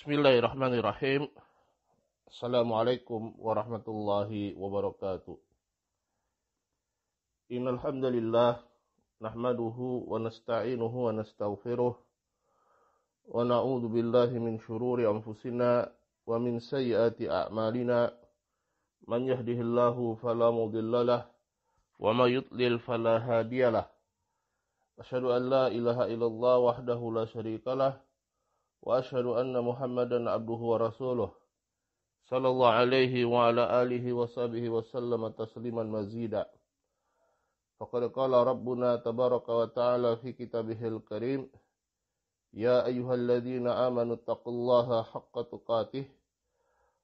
Bismillahirrahmanirrahim. Assalamualaikum warahmatullahi wabarakatuh. Innal hamdalillah nahmaduhu wa nasta'inuhu wa nastaghfiruh wa na'udzu billahi min shururi anfusina wa min sayyiati a'malina. Man yahdihillahu fala mudhillalah wa may yudlil fala hadiyalah. Asyhadu an la ilaha illallah wahdahu la syarikalah wa asyhadu anna Muhammadan abduhu wa rasuluh sallallahu alaihi wa ala alihi wa sahbihi wa sallama tasliman mazida. Faqad qala rabbuna tabaraka wa ta'ala fi kitabihil karim, ya ayyuhalladzina amanu taqullaha haqqa tuqatih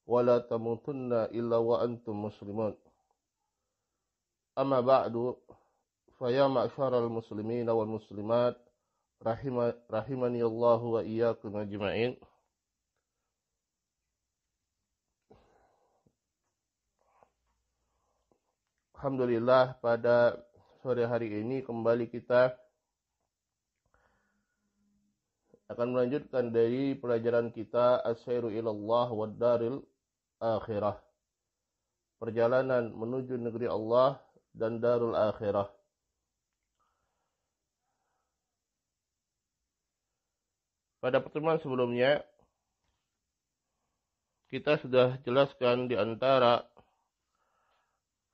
wa la tamutunna illa wa antum muslimun. Amma ba'du, fa ya ma'syaral muslimina wal muslimat rahimani Allah wa iyyakum ajma'in. Alhamdulillah, pada sore hari ini kembali kita akan melanjutkan dari pelajaran kita As-Sairu ilallah wa Daril Akhirah, perjalanan menuju negeri Allah dan Darul Akhirah. Pada pertemuan sebelumnya, kita sudah jelaskan di antara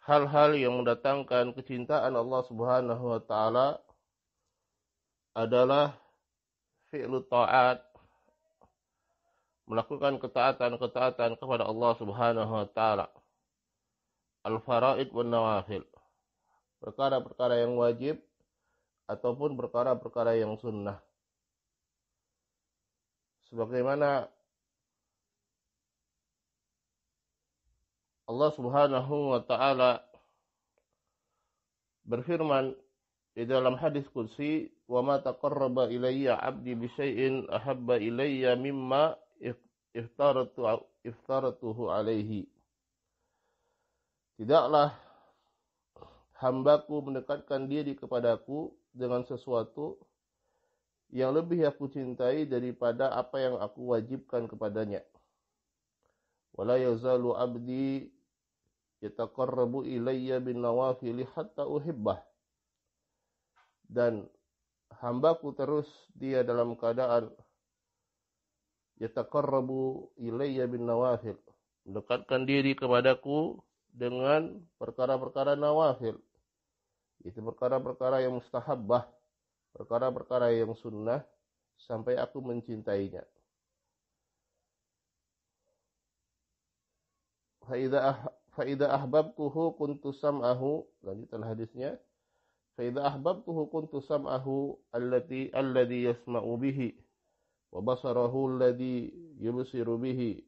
hal-hal yang mendatangkan kecintaan Allah Subhanahu wa Ta'ala adalah fi'lu ta'at, melakukan ketaatan-ketaatan kepada Allah Subhanahu wa Ta'ala, al-faraid wan nawafil, perkara-perkara yang wajib ataupun perkara-perkara yang sunnah. Sebagaimana Allah Subhanahu wa Ta'ala berfirman di dalam hadis qudsi, wa ma taqarraba ilayya 'abdi bi syai'in ahabba ilayya mimma iftaratuhu alaihi. Tidaklah hambaku mendekatkan diri kepadaku dengan sesuatu yang lebih aku cintai daripada apa yang aku wajibkan kepadanya. Wala yazalu 'abdi yataqarrabu ilayya bin nawafil hatta uhibbah. Dan hambaku terus dia dalam keadaan yataqarrabu ilayya bin nawafil, mendekatkan diri kepadaku dengan perkara-perkara nawafil, itu perkara-perkara yang mustahabbah, perkara-perkara yang sunnah, sampai aku mencintainya. Fa'idha ahbabtuhu kuntu sam'ahu, lanjutan hadisnya, fa'idha ahbabtuhu kuntu sam'ahu alladhi yasma'u bihi, wa basarahu alladhi yubsiru bihi,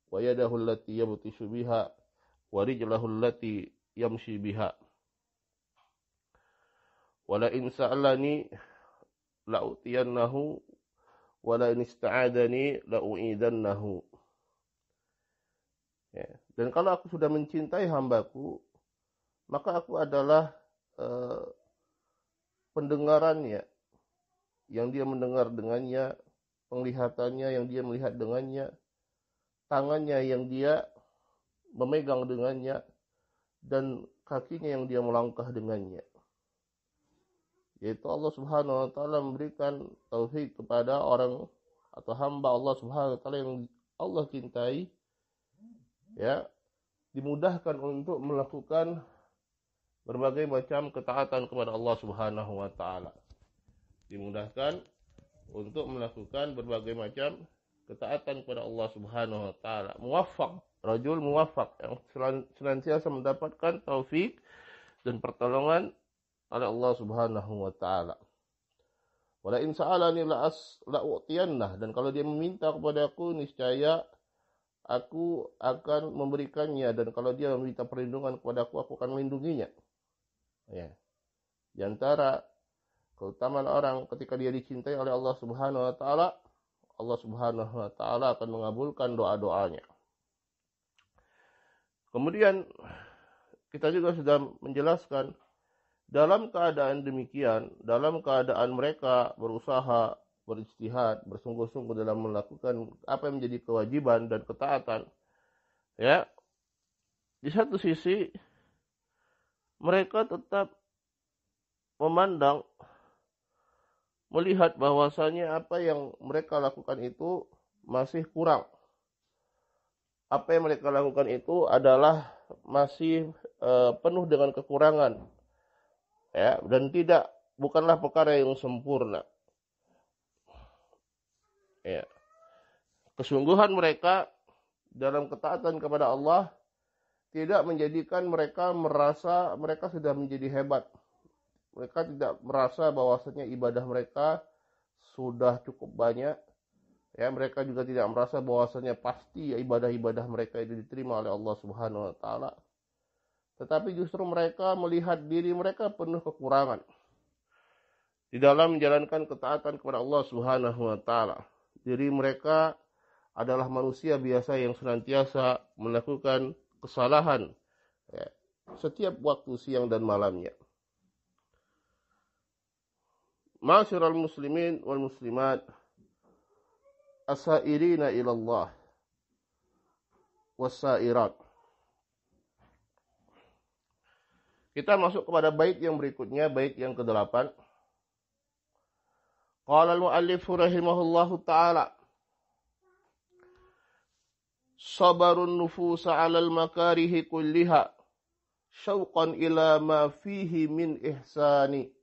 wa yadahu allati yabtishu biha, wa rijlahu allati yamshi biha. Wala in sa'alani la'utiyannahu wa la in ista'adani la'u'idannahu. Ya. Dan kalau aku sudah mencintai hambaku, maka aku adalah pendengarannya yang dia mendengar dengannya, penglihatannya yang dia melihat dengannya, tangannya yang dia memegang dengannya, dan kakinya yang dia melangkah dengannya. Yaitu Allah Subhanahu wa Ta'ala memberikan taufik kepada orang atau hamba Allah Subhanahu wa Ta'ala yang Allah cintai, ya, dimudahkan untuk melakukan berbagai macam ketaatan kepada Allah Subhanahu wa Ta'ala. Dimudahkan untuk melakukan berbagai macam ketaatan kepada Allah Subhanahu wa Ta'ala. Muwaffaq, rajul muwaffaq, yang senantiasa mendapatkan taufik dan pertolongan oleh Allah Subhanahu wa Ta'ala. Wala in sa'alani la'utiyannah, dan kalau dia meminta kepadaku, niscaya aku akan memberikannya, dan kalau dia meminta perlindungan kepadaku, aku akan melindunginya. Ya. Di antara keutamaan orang ketika dia dicintai oleh Allah Subhanahu wa Ta'ala, Allah Subhanahu wa Ta'ala akan mengabulkan doa-doanya. Kemudian kita juga sudah menjelaskan, dalam keadaan demikian, dalam keadaan mereka berusaha berijtihad, bersungguh-sungguh dalam melakukan apa yang menjadi kewajiban dan ketaatan, ya, di satu sisi mereka tetap memandang, melihat bahwasanya apa yang mereka lakukan itu masih kurang. Apa yang mereka lakukan itu adalah masih penuh dengan kekurangan, ya, dan bukanlah perkara yang sempurna. Ya. Kesungguhan mereka dalam ketaatan kepada Allah tidak menjadikan mereka merasa mereka sudah menjadi hebat. Mereka tidak merasa bahwasanya ibadah mereka sudah cukup banyak. Ya, mereka juga tidak merasa bahwasanya pasti ibadah-ibadah mereka itu diterima oleh Allah Subhanahu wa taala. Tetapi justru mereka melihat diri mereka penuh kekurangan di dalam menjalankan ketaatan kepada Allah Subhanahu wa taala. Diri mereka adalah manusia biasa yang senantiasa melakukan kesalahan, ya, setiap waktu siang dan malamnya. Ma'asyiral muslimin wal muslimat as-sa'irina ila Allah was-sa'irat. Kita masuk kepada bait yang berikutnya, bait yang ke-8. Qala al-mu'allif rahimahullahu ta'ala, sabarun nufusa 'alal makarihi kulliha syauqan ila ma fihi min ihsani.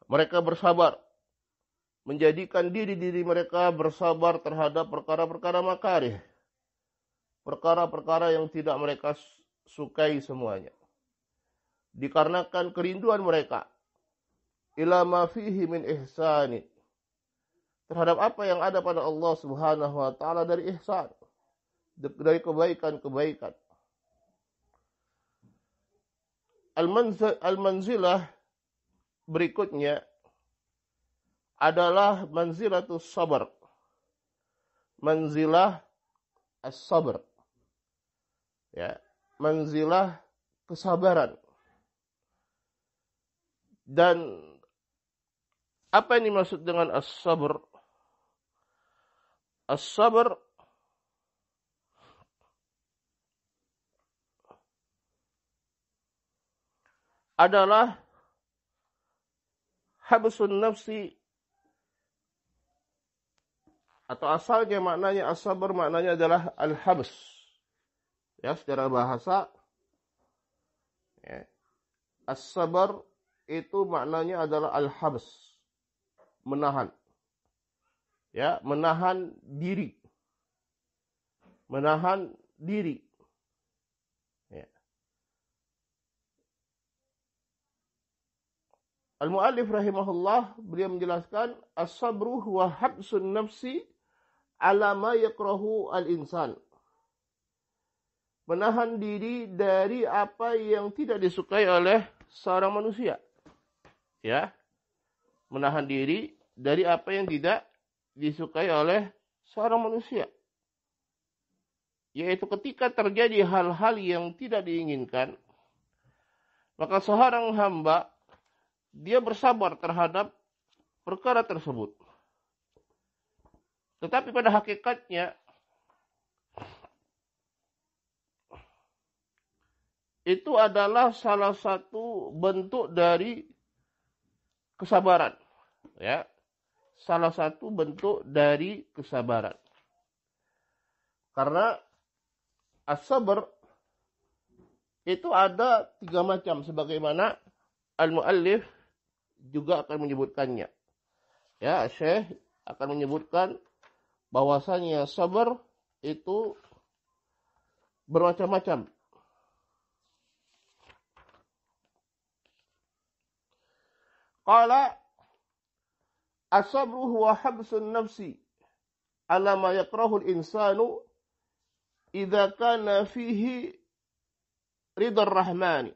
Mereka bersabar, menjadikan diri-diri mereka bersabar terhadap perkara-perkara makarih, perkara-perkara yang tidak mereka sukai semuanya, dikarenakan kerinduan mereka ila ma fihi min ihsani, terhadap apa yang ada pada Allah Subhanahu wa taala dari ihsan, dari kebaikan-kebaikan. Al-manzilah berikutnya adalah manzilatus sabar. Manzilah as-sabr. Ya, manzilah kesabaran. Dan apa yang dimaksud dengan as-sabr? As-sabr adalah habsun nafsi, atau asalnya maknanya as-sabr maknanya adalah al-habs. Ya, secara bahasa, ya, as-sabr itu maknanya adalah al-habs, menahan. Ya, menahan diri. Menahan diri. Ya. Al-mu'allif rahimahullah, beliau menjelaskan as-sabru huwa habsun nafsi ala ma yakrahu al-insan. Menahan diri dari apa yang tidak disukai oleh seorang manusia. Ya. Menahan diri dari apa yang tidak disukai oleh seorang manusia. Yaitu ketika terjadi hal-hal yang tidak diinginkan, maka seorang hamba dia bersabar terhadap perkara tersebut. Tetapi pada hakikatnya itu adalah salah satu bentuk dari kesabaran, ya. Salah satu bentuk dari kesabaran. Karena as-sabr itu ada 3 macam sebagaimana al-muallif juga akan menyebutkannya. Ya, Syekh akan menyebutkan bahwasanya sabar itu bermacam-macam. Qala as-sabru huwa habsun nafsi ala ma yakrahu al-insanu idza kana fihi ridha ar-rahmani.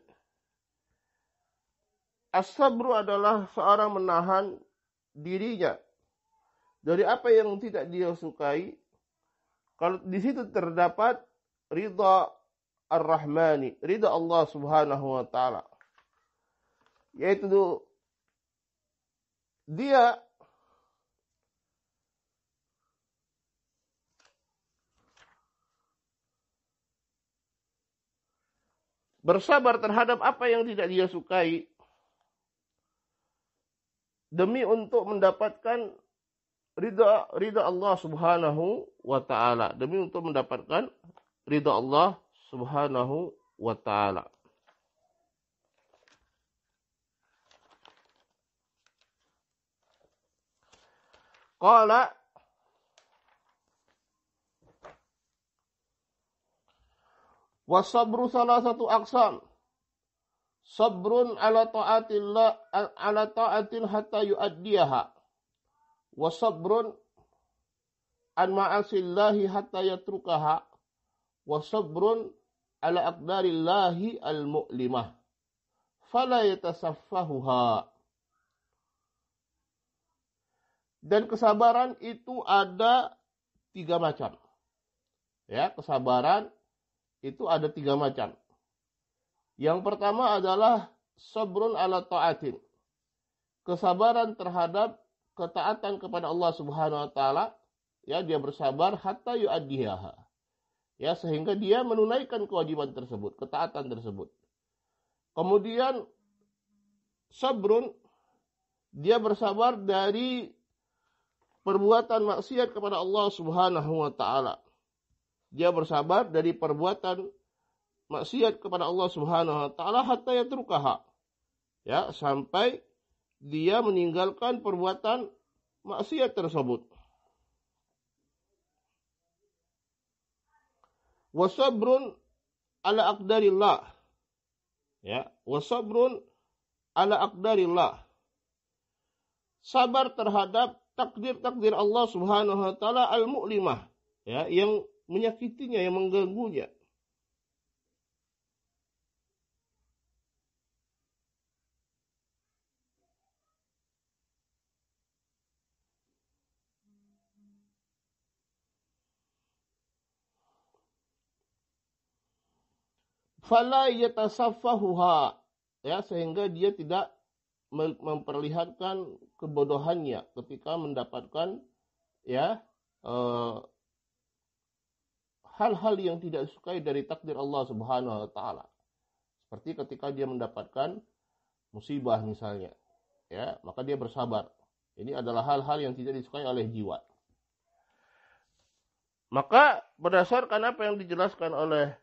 As-sabru adalah seorang menahan dirinya dari apa yang tidak dia sukai kalau di situ terdapat ridha ar-rahmani, ridha Allah Subhanahu wa taala. Yaitu dia bersabar terhadap apa yang tidak dia sukai demi untuk mendapatkan ridha Allah Subhanahu wa taala, demi untuk mendapatkan ridha Allah Subhanahu wa taala. Qala wasabru salah satu aqsam. Sabrun ala ta'atillah ala ta'atin hatta yu'addiyaha. Wa sabrun an ma'asillahi hatta yatrukaha. Wa sabrun ala aqdarillahi al-mu'limah. Fala yatasaffahuha. Dan kesabaran itu ada 3 macam. Ya, kesabaran itu ada 3 macam. Yang pertama adalah sabrun ala ta'atin. Kesabaran terhadap ketaatan kepada Allah Subhanahu wa taala, ya, dia bersabar hatta yu'addiyaha. Ya, sehingga dia menunaikan kewajiban tersebut, ketaatan tersebut. Kemudian sabrun, dia bersabar dari perbuatan maksiat kepada Allah Subhanahu wa taala. Dia bersabar dari perbuatan maksiat kepada Allah Subhanahu wa taala hatta yatrukaha. Ya, sampai dia meninggalkan perbuatan maksiat tersebut. Wasabrun ala aqdarillah. Ya, wasabrun ala aqdarillah. Sabar terhadap takdir-takdir Allah Subhanahu wa taala al-mu'limah, ya, yang menyakitinya, yang mengganggunya. Fala yatasaffahuha, ya, sehingga dia tidak memperlihatkan kebodohannya ketika mendapatkan, ya, hal-hal yang tidak disukai dari takdir Allah Subhanahu wa taala. Seperti ketika dia mendapatkan musibah misalnya, ya, maka dia bersabar. Ini adalah hal-hal yang tidak disukai oleh jiwa. Maka berdasarkan apa yang dijelaskan oleh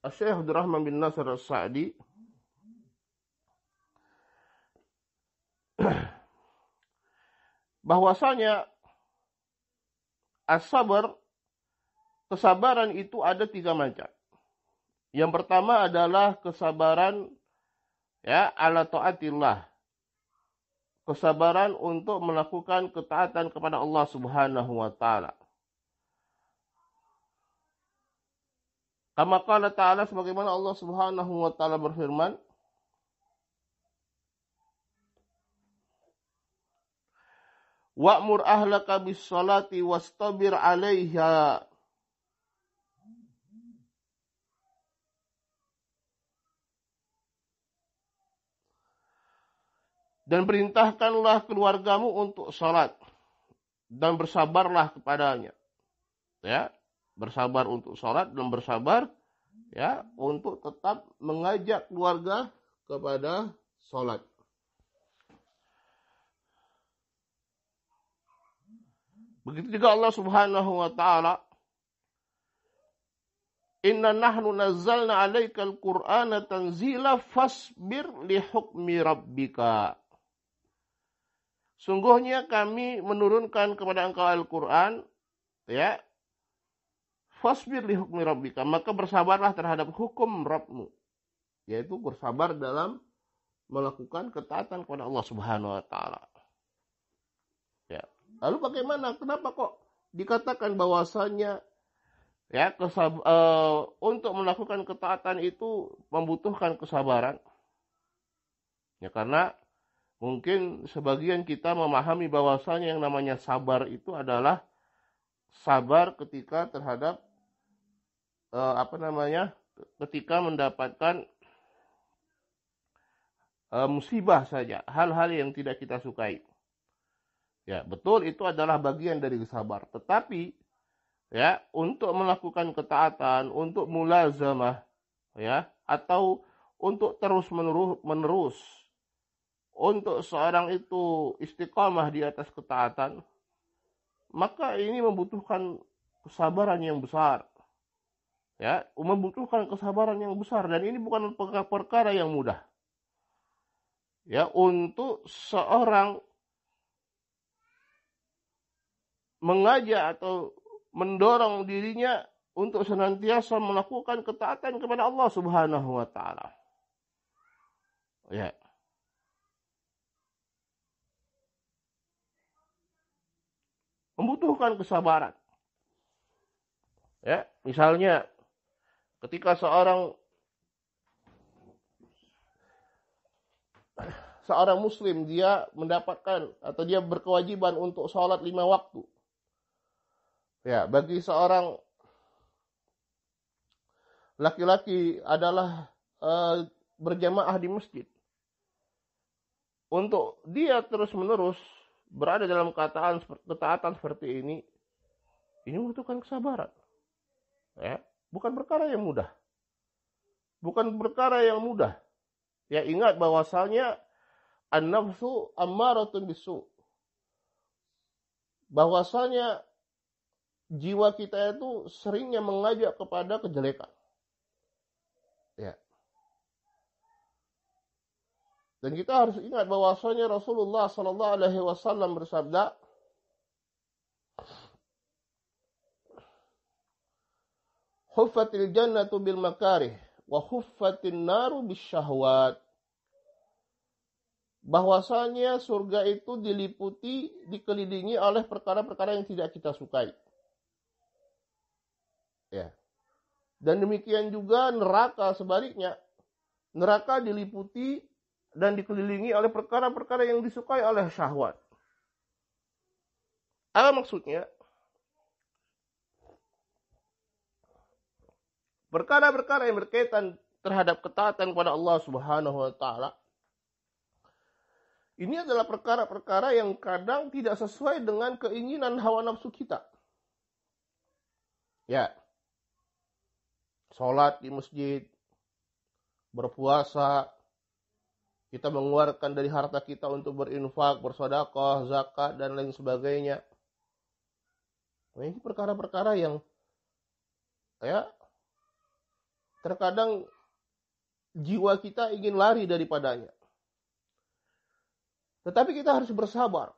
Syekh Abdurrahman bin Nasr As-Sa'di, bahwasanya as-sabar, kesabaran itu ada 3 macam. Yang pertama adalah kesabaran, ya, ala taatillah. Kesabaran untuk melakukan ketaatan kepada Allah Subhanahu wa taala. Kama qala ta'ala, sebagaimana Allah Subhanahu wa taala berfirman, wa'mur ahlaka bis salati wastabir 'alaiha. Dan perintahkanlah keluargamu untuk salat dan bersabarlah kepadanya. Ya, bersabar untuk salat dan bersabar, ya, untuk tetap mengajak keluarga kepada salat. Begitu juga Allah Subhanahu wa taala, inna nahnu nazzalna 'alaikal qur'ana tanzila fasbir li hukmi rabbika. Sungguhnya kami menurunkan kepada engkau Al-Qur'an, ya, fasbir li hukmi rabbika, maka bersabarlah terhadap hukum Rabbmu, yaitu bersabar dalam melakukan ketaatan kepada Allah Subhanahu wa taala. Ya. Lalu bagaimana? Kenapa kok dikatakan bahwasanya, ya, untuk melakukan ketaatan itu membutuhkan kesabaran? Ya, karena mungkin sebagian kita memahami bahwasanya yang namanya sabar itu adalah sabar ketika terhadap ketika mendapatkan musibah saja, hal-hal yang tidak kita sukai. Ya, betul itu adalah bagian dari sabar. Tetapi ya, untuk melakukan ketaatan, untuk mulazamah, ya, atau untuk terus menerus untuk seorang itu istiqamah di atas ketaatan, maka ini membutuhkan kesabaran yang besar. Ya, membutuhkan kesabaran yang besar dan ini bukan perkara yang mudah. Ya, untuk seorang mengajak atau mendorong dirinya untuk senantiasa melakukan ketaatan kepada Allah Subhanahu wa taala. Ya. Membutuhkan kesabaran. Ya, misalnya ketika seorang muslim dia mendapatkan atau dia berkewajiban untuk sholat 5 waktu. Ya, bagi seorang laki-laki adalah berjamaah di masjid. Untuk dia terus-menerus berada dalam ketaatan seperti ini membutuhkan kesabaran. Ya, bukan perkara yang mudah. Bukan perkara yang mudah. Ya, ingat bahwasanya an-nafsu ammaratun bisu. Bahwasanya jiwa kita itu seringnya mengajak kepada kejelekan. Ya. Dan kita harus ingat bahwasanya Rasulullah sallallahu alaihi wasallam bersabda, "Huffatil jannatu bil makarih wa huffatin naru bisyahwat." Bahwasanya surga itu dikelilingi oleh perkara-perkara yang tidak kita sukai. Ya. Dan demikian juga neraka sebaliknya. Neraka diliputi dan dikelilingi oleh perkara-perkara yang disukai oleh syahwat. Apa maksudnya? Perkara-perkara yang berkaitan terhadap ketaatan kepada Allah Subhanahu wa taala. Ini adalah perkara-perkara yang kadang tidak sesuai dengan keinginan hawa nafsu kita. Ya. Salat di masjid, berpuasa, kita mengeluarkan dari harta kita untuk berinfak, bersedekah, zakat dan lain sebagainya. Nah, ini perkara-perkara yang ya terkadang jiwa kita ingin lari daripadanya. Tetapi kita harus bersabar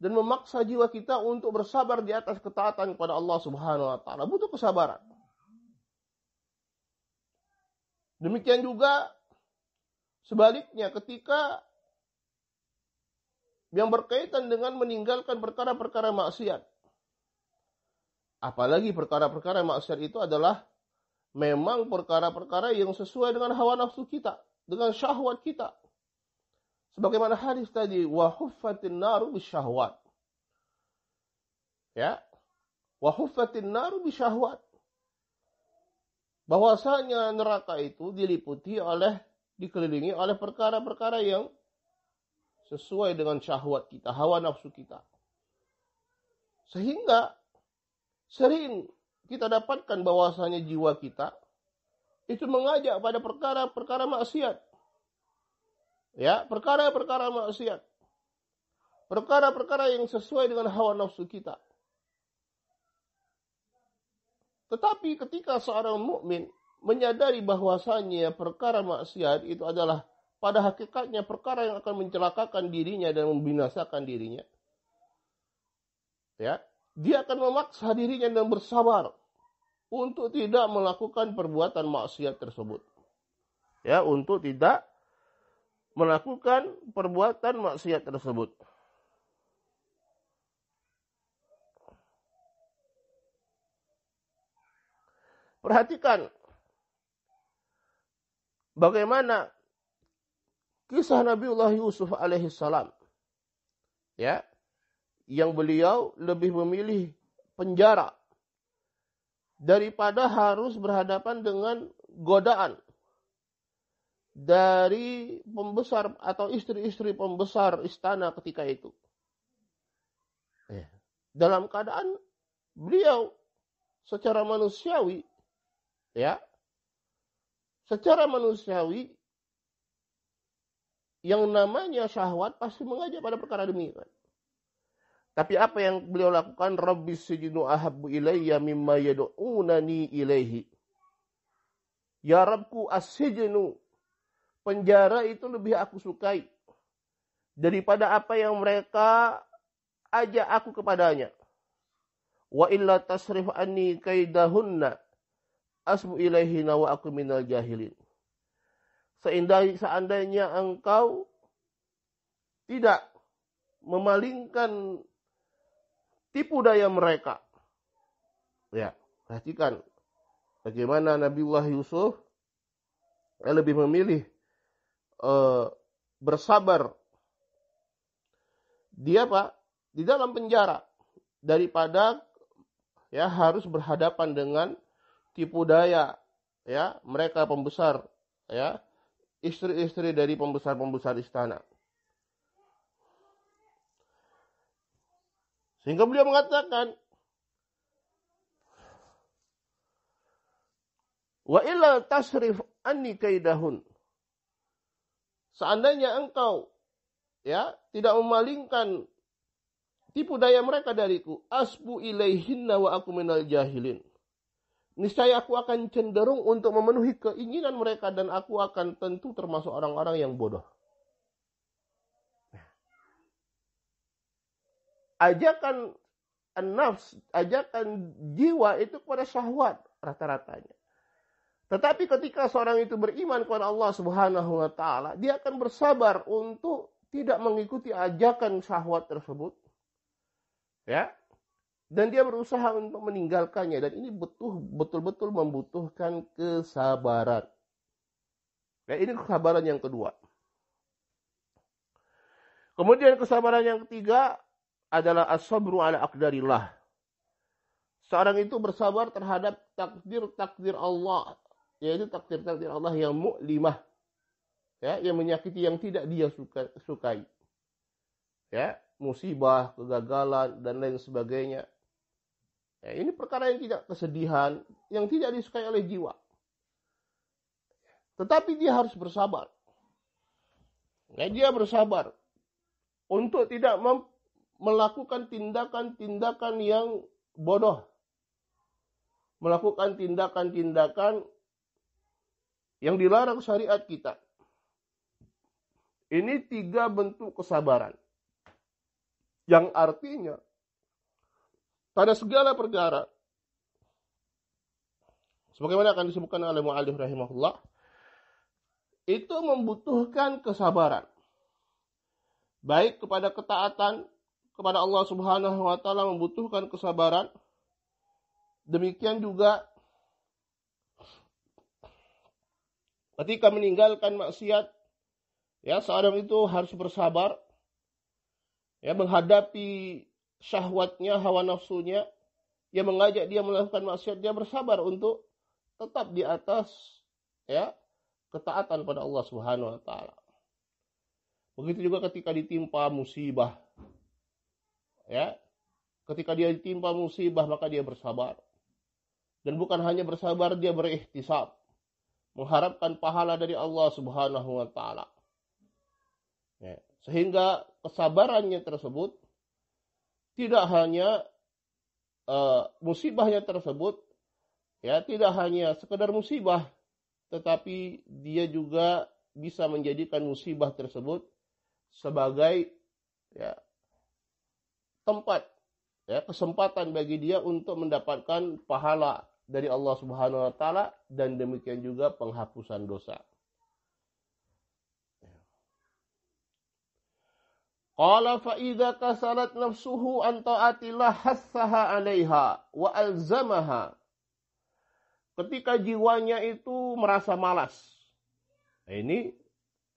dan memaksa jiwa kita untuk bersabar di atas ketaatan kepada Allah Subhanahu wa taala. Butuh kesabaran. Demikian juga sebaliknya ketika yang berkaitan dengan meninggalkan perkara-perkara maksiat. Apalagi perkara-perkara maksiat itu adalah memang perkara-perkara yang sesuai dengan hawa nafsu kita, dengan syahwat kita. Sebagaimana hadis tadi, wa huffatin naru bisyahwat. Ya. Wa huffatin naru bisyahwat. Bahwasanya neraka itu dikelilingi oleh perkara-perkara yang sesuai dengan syahwat kita, hawa nafsu kita. Sehingga sering kita dapatkan bahwasanya jiwa kita itu mengajak pada perkara-perkara maksiat. Ya, perkara-perkara maksiat. Perkara-perkara yang sesuai dengan hawa nafsu kita. Tetapi ketika seorang mukmin menyadari bahwasanya perkara maksiat itu adalah pada hakikatnya perkara yang akan mencelakakan dirinya dan membinasakan dirinya. Ya, dia akan memaksa dirinya dan bersabar untuk tidak melakukan perbuatan maksiat tersebut. Ya, untuk tidak melakukan perbuatan maksiat tersebut. Perhatikan bagaimana kisah Nabiullah Yusuf alaihissalam. Ya, yang beliau lebih memilih penjara daripada harus berhadapan dengan godaan dari pembesar atau istri-istri pembesar istana ketika itu. Ya. Dalam keadaan beliau secara manusiawi, ya, secara manusiawi yang namanya syahwat pasti mengajak pada perkara demikian. Tapi apa yang beliau lakukan? Rabbis sijnu ahabbu ilayya mimma yad'unani ilaihi. Ya Rabbku, as-sijnu, penjara itu lebih aku sukai daripada apa yang mereka ajak aku kepadanya. Wa illa tasrif anni kaidahunna asbu ilaihina wa aku minal jahilin. Seandainya engkau tidak memalingkan tipu daya mereka. Ya, perhatikan bagaimana Nabiullah Yusuf lebih memilih bersabar dia di dalam penjara daripada ya harus berhadapan dengan tipu daya ya mereka pembesar ya istri-istri dari pembesar-pembesar istana. Sehingga beliau mengatakan, wa illa tasrif anni kaidahun. Seandainya engkau ya tidak memalingkan tipu daya mereka dariku, asbu ilaihinna wa aku minal jahilin. Niscaya aku akan cenderung untuk memenuhi keinginan mereka dan aku akan tentu termasuk orang-orang yang bodoh. Ajakan nafs, ajakan jiwa itu kepada syahwat rata-ratanya. Tetapi ketika seorang itu beriman kepada Allah Subhanahu wa taala, dia akan bersabar untuk tidak mengikuti ajakan syahwat tersebut. Ya. Dan dia berusaha untuk meninggalkannya dan ini betul-betul membutuhkan kesabaran. Ya, ini kesabaran yang kedua. Kemudian kesabaran yang ketiga adalah as-sabru ala aqdarillah. Seorang itu bersabar terhadap takdir-takdir Allah, yaitu takdir-takdir Allah yang mu'limah, ya, yang menyakiti, yang tidak dia sukai. Ya, musibah, kegagalan dan lain sebagainya. Ya, ini perkara yang tidak kesedihan, yang tidak disukai oleh jiwa. Tetapi dia harus bersabar. Ya, dia bersabar untuk tidak melakukan tindakan-tindakan yang bodoh. Melakukan tindakan-tindakan yang dilarang syariat kita. Ini 3 bentuk kesabaran. Yang artinya, pada segala perkara, sebagaimana akan disebutkan oleh mu'allif rahimahullah, itu membutuhkan kesabaran. Baik kepada ketaatan kepada Allah Subhanahu wa taala membutuhkan kesabaran. Demikian juga ketika meninggalkan maksiat, ya seorang itu harus bersabar ya menghadapi syahwatnya, hawa nafsunya yang mengajak dia melakukan maksiat, dia bersabar untuk tetap di atas ya ketaatan pada Allah Subhanahu wa taala. Begitu juga ketika ditimpa musibah. Ya, ketika dia ditimpa musibah maka dia bersabar. Dan bukan hanya bersabar, dia berikhtisab, mengharapkan pahala dari Allah Subhanahu wa taala. Ya, sehingga kesabarannya tersebut tidak hanya musibahnya tersebut ya tidak hanya sekedar musibah, tetapi dia juga bisa menjadikan musibah tersebut sebagai ya tempat ya kesempatan bagi dia untuk mendapatkan pahala dari Allah Subhanahu wa taala dan demikian juga penghapusan dosa. Qala fa idza kasalat nafsuhu an ta'atillah hassaha 'alaiha wa alzamaha. Ketika jiwanya itu merasa malas. Nah, ini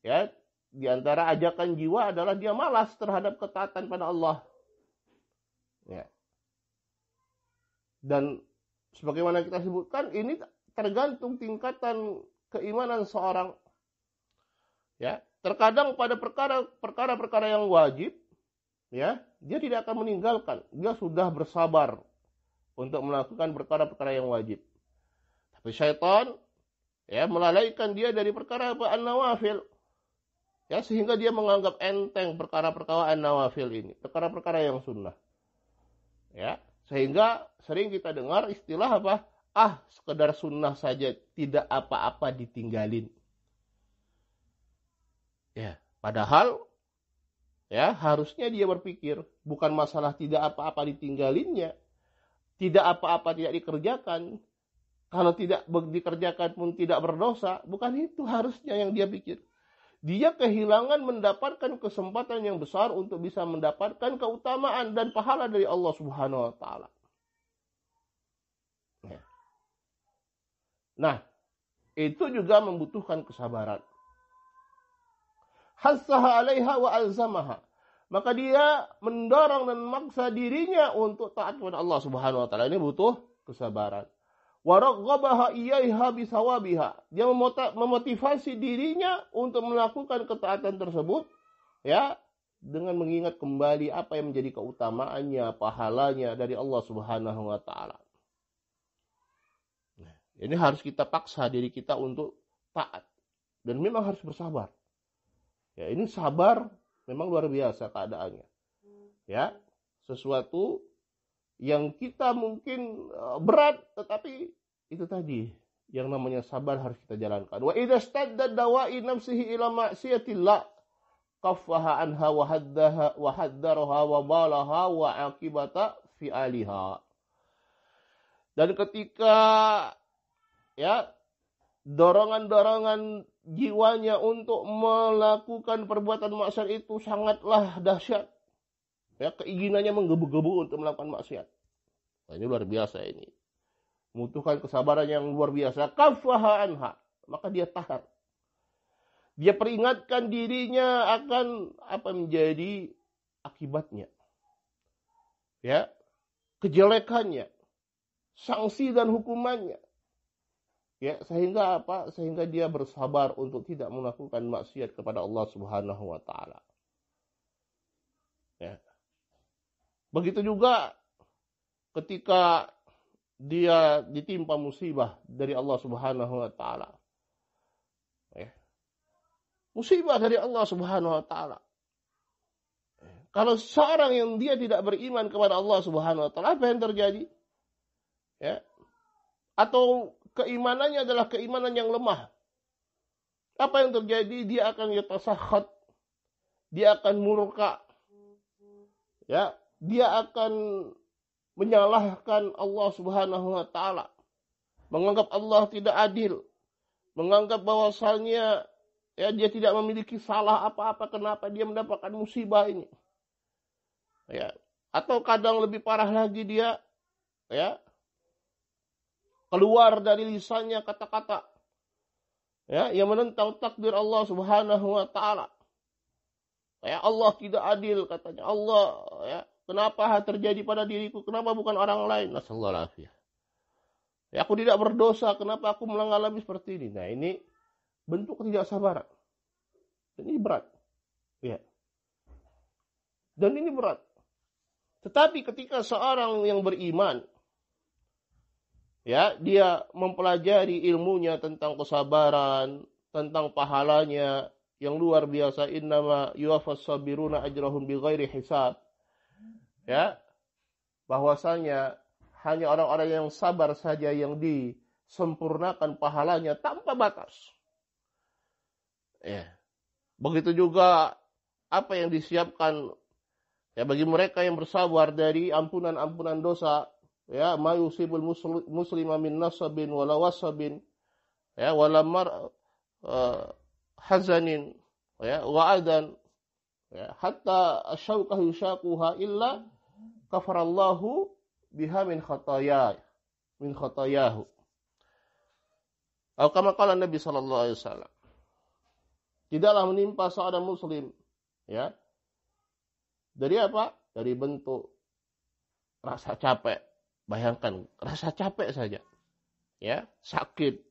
ya di antara ajakan jiwa adalah dia malas terhadap ketaatan pada Allah. Ya. Dan sebagaimana kita sebutkan, ini tergantung tingkatan keimanan seorang. Ya, terkadang pada perkara-perkara yang wajib, ya, dia tidak akan meninggalkan. Dia sudah bersabar untuk melakukan perkara-perkara yang wajib. Tapi syaitan ya melalaikan dia dari perkara an-nawafil. Ya, sehingga dia menganggap enteng perkara-perkara an-nawafil ini, perkara-perkara yang sunnah. Ya, sehingga sering kita dengar istilah apa? Sekedar sunnah saja, tidak apa-apa ditinggalin. Ya, padahal ya harusnya dia berpikir bukan masalah tidak apa-apa ditinggalinnya, tidak apa-apa tidak dikerjakan. Kalau tidak dikerjakan pun tidak berdosa, bukan itu harusnya yang dia pikir. Dia kehilangan mendapatkan kesempatan yang besar untuk bisa mendapatkan keutamaan dan pahala dari Allah Subhanahu wa taala. Nah, itu juga membutuhkan kesabaran. Hassaha 'alaiha wa alzamaha. Maka dia mendorong dan memaksa dirinya untuk taat kepada Allah Subhanahu wa taala. Ini butuh kesabaran. Wa raghabaha iyaiha bisawabiha. Dia memotivasi dirinya untuk melakukan ketaatan tersebut ya dengan mengingat kembali apa yang menjadi keutamaannya, pahalanya dari Allah Subhanahu wa taala. Ini harus kita paksa diri kita untuk taat dan memang harus bersabar. Ya, ini sabar memang luar biasa keadaannya. Ya, sesuatu yang kita mungkin berat, tetapi itu tadi yang namanya sabar harus kita jalankan. Wa idza stadda dawa'i nafsihi ila ma'siyatillah qaffaha anha wa haddaraha wa balaha wa aqibata fi'aliha. Dan ketika ya dorongan-dorongan jiwanya untuk melakukan perbuatan maksiat itu sangatlah dahsyat. Ya, keinginannya menggebu-gebu untuk melakukan maksiat. Nah, ini luar biasa ini. Membutuhkan kesabaran yang luar biasa. Kafaha anha. Maka dia tahan. Dia peringatkan dirinya akan apa menjadi akibatnya. Ya, kejelekannya, sanksi dan hukumannya. Ya, sehingga apa? Sehingga dia bersabar untuk tidak melakukan maksiat kepada Allah Subhanahu wa taala. Ya. Begitu juga ketika dia ditimpa musibah dari Allah Subhanahu wa taala. Ya. Musibah dari Allah Subhanahu wa taala. Kalau seorang yang dia tidak beriman kepada Allah Subhanahu wa taala, apa yang terjadi? Ya. Atau keimanannya adalah keimanan yang lemah. Apa yang terjadi? Dia akan yatasakhat. Dia akan murka. Ya, dia akan menyalahkan Allah Subhanahu wa taala. Menganggap Allah tidak adil. Menganggap bahwasannya ya dia tidak memiliki salah apa-apa, kenapa dia mendapatkan musibah ini. Ya, atau kadang lebih parah lagi dia ya keluar dari lisannya kata-kata ya yang menentang takdir Allah Subhanahu wa taala. Ya, Allah tidak adil katanya. Allah ya, kenapa terjadi pada diriku? Kenapa bukan orang lain? Nasallahu alaihi. Ya, aku tidak berdosa, kenapa aku mengalami seperti ini? Nah, ini bentuk ketidaksabaran. Ini berat. Ya. Dan ini berat. Tetapi ketika seorang yang beriman ya, dia mempelajari ilmunya tentang kesabaran, tentang pahalanya yang luar biasa, innama yuwaffas sabiruna ajrahum bighairi hisab. Ya, bahwasanya hanya orang-orang yang sabar saja yang disempurnakan pahalanya tanpa batas. Ya. Begitu juga apa yang disiapkan ya bagi mereka yang bersabar dari ampunan-ampunan dosa, ya, ma yusibul muslima min nasabin wala wasabin, ya, wala hazanin, ya, wa'adan, ya, hatta asyauqah yushaquha illa kafarallahu biha min khatayahu. Atau kama qala Nabi sallallahu alaihi wasallam. Tidaklah menimpa seorang muslim ya dari apa? Dari bentuk rasa capek. Bayangkan rasa capek saja. Ya, sakit,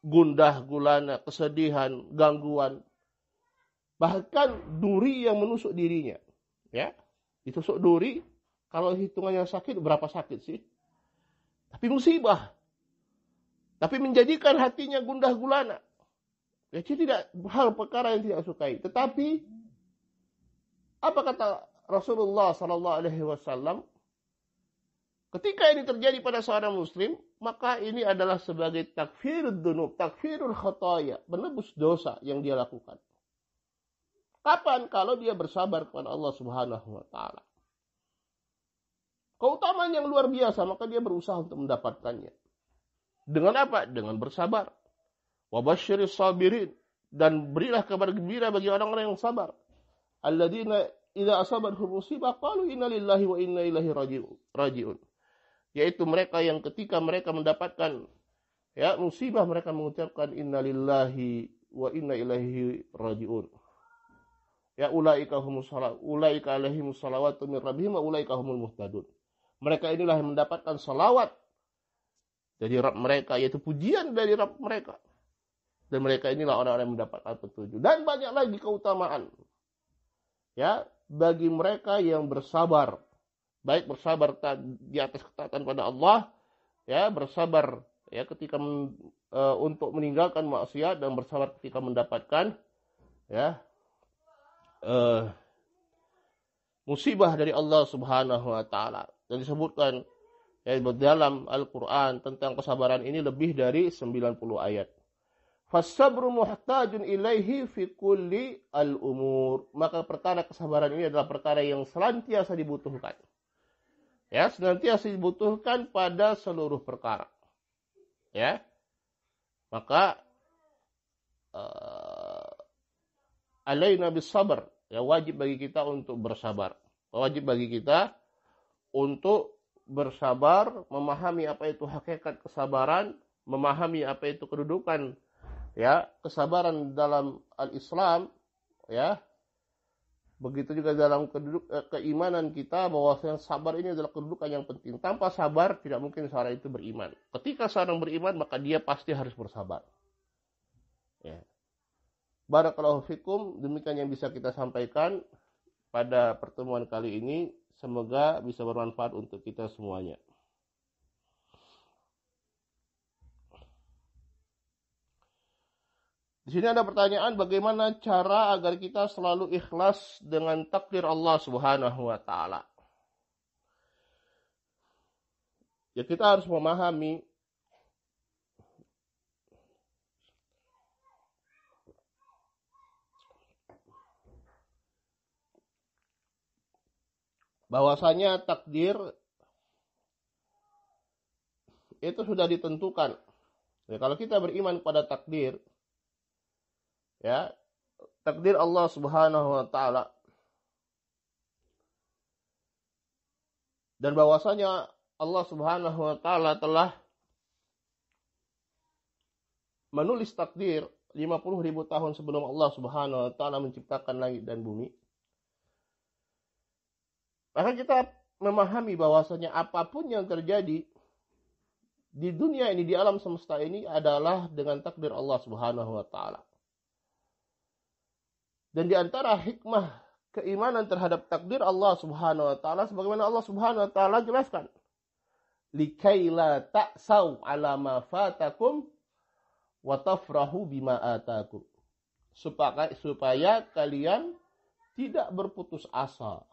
gundah gulana, kesedihan, gangguan. Bahkan duri yang menusuk dirinya. Ya, ditusuk duri, kalau hitungannya sakit, berapa sakit sih? Tapi musibah. Tapi menjadikan hatinya gundah gulana. Itu tidak hal perkara yang tidak sukai. Tetapi apa kata Rasulullah Sallallahu Alaihi Wasallam? Ketika ini terjadi pada seorang muslim, maka ini adalah sebagai takfirud dunub, takfirul khataya, menebus dosa yang dia lakukan. Kapan? Kalau dia bersabar kepada Allah Subhanahu wa taala. Keutamaan yang luar biasa, maka dia berusaha untuk mendapatkannya. Dengan apa? Dengan bersabar. Wa basyiris sabirin, dan berilah kabar gembira bagi orang-orang yang sabar. Alladzina idza asabathum musibah qalu inna lillahi wa inna ilaihi raji'un. Yaitu mereka yang ketika mereka mendapatkan musibah, mereka mengucapkan innalillahi wa inna ilaihi raji'un. Ya ulaika alaihimus salawatu min rabbihim wa ulaika humul muhtadun. Mereka inilah yang mendapatkan salawat dari Rabb mereka, yaitu pujian dari Rabb mereka. Dan mereka inilah orang-orang yang mendapatkan petunjuk. Dan banyak lagi keutamaan bagi mereka yang bersabar. Baik bersabar di atas ketaatan pada Allah, bersabar ketika untuk meninggalkan maksiat, dan bersabar ketika mendapatkan musibah dari Allah Subhanahu wa taala. Dan disebutkan dalam Al-Qur'an tentang kesabaran ini lebih dari 90 ayat. Fasabru muhtajun ilaihi fi kulli al-umur. Maka perkara kesabaran ini adalah perkara yang senantiasa dibutuhkan. Senantiasa dibutuhkan pada seluruh perkara. Maka alaina bisabar, wajib bagi kita untuk bersabar. Wajib bagi kita untuk bersabar, memahami apa itu hakikat kesabaran, memahami apa itu kedudukan kesabaran dalam al-Islam, begitu juga dalam keimanan kita, bahwa sabar ini adalah kedudukan yang penting. Tanpa sabar tidak mungkin seorang itu beriman. Ketika seorang beriman, maka dia pasti harus bersabar. Barakallahu fikum, demikian yang bisa kita sampaikan pada pertemuan kali ini. Semoga bisa bermanfaat untuk kita semuanya. Di sini ada pertanyaan, bagaimana cara agar kita selalu ikhlas dengan takdir Allah Subhanahu wa taala? Kita harus memahami bahwasanya takdir itu sudah ditentukan. Kalau kita beriman pada takdir, takdir Allah Subhanahu wa taala, dan bahwasanya Allah Subhanahu wa taala telah menulis takdir 50.000 tahun sebelum Allah Subhanahu wa taala menciptakan langit dan bumi. Maka kita memahami bahwasanya apapun yang terjadi di dunia ini, di alam semesta ini, adalah dengan takdir Allah Subhanahu wa taala. Dan di antara hikmah keimanan terhadap takdir Allah Subhanahu wa taala, sebagaimana Allah Subhanahu wa taala jelaskan, likaila ta'sau ala ma fatakum wa tafrahu bima atakum, supaya kalian tidak berputus asa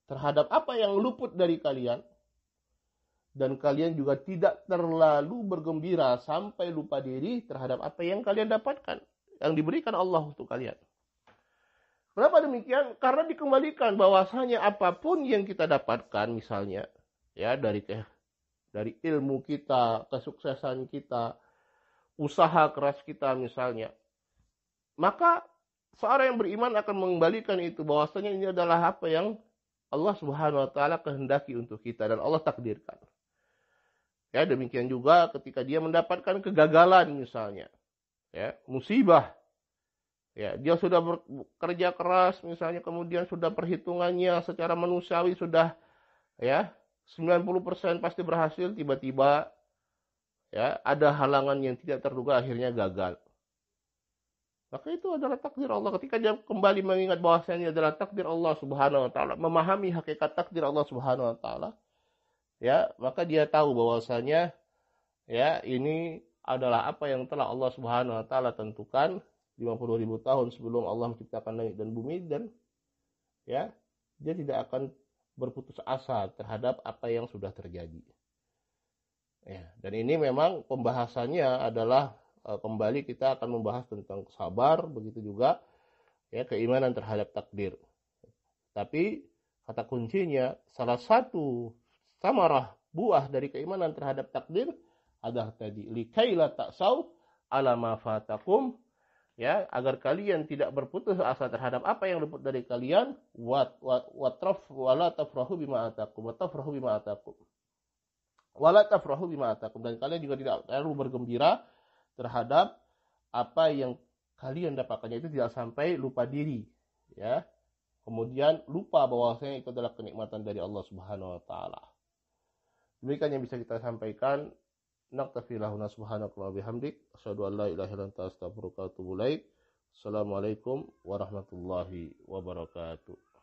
terhadap apa yang luput dari kalian, dan kalian juga tidak terlalu bergembira sampai lupa diri terhadap apa yang kalian dapatkan, yang diberikan Allah untuk kalian. Kenapa demikian? Karena dikembalikan bahwasanya apapun yang kita dapatkan, misalnya dari ilmu kita, kesuksesan kita, usaha keras kita misalnya, maka seorang yang beriman akan mengembalikan itu, bahwasanya ini adalah apa yang Allah Subhanahu wa taala kehendaki untuk kita dan Allah takdirkan. Demikian juga ketika dia mendapatkan kegagalan misalnya, musibah, dia sudah bekerja keras misalnya, kemudian sudah perhitungannya secara manusiawi sudah 90% pasti berhasil, tiba-tiba ada halangan yang tidak terduga, akhirnya gagal. maka itu adalah takdir Allah. Ketika dia kembali mengingat bahwasanya adalah takdir Allah Subhanahu wa taala, memahami hakikat takdir Allah Subhanahu wa taala, ya, maka dia tahu bahwasanya ya ini adalah apa yang telah Allah Subhanahu wa taala tentukan 50.000 tahun sebelum Allah menciptakan langit dan bumi, dan ya dia tidak akan berputus asa terhadap apa yang sudah terjadi. Ya, dan ini memang pembahasannya adalah kembali kita akan membahas tentang sabar, begitu juga ya keimanan terhadap takdir. Tapi kata kuncinya, salah satu samarah buah dari keimanan terhadap takdir adalah tadi likaila ta'sau ala ma fatakum, ya, agar kalian tidak berputus asa terhadap apa yang luput dari kalian, wala tafrahu bima atakum, dan kalian juga tidak terlalu bergembira terhadap apa yang kalian dapatkannya, itu tidak sampai lupa diri, ya, kemudian lupa bahwasanya itu adalah kenikmatan dari Allah Subhanahu wa taala. Demikian yang bisa kita sampaikan. Naktafilahu subhanakallah bihamdik, asyhadu an la ilaha illa anta astaghfiruka wa atubu ilaik. Assalamualaikum warahmatullahi wabarakatuh.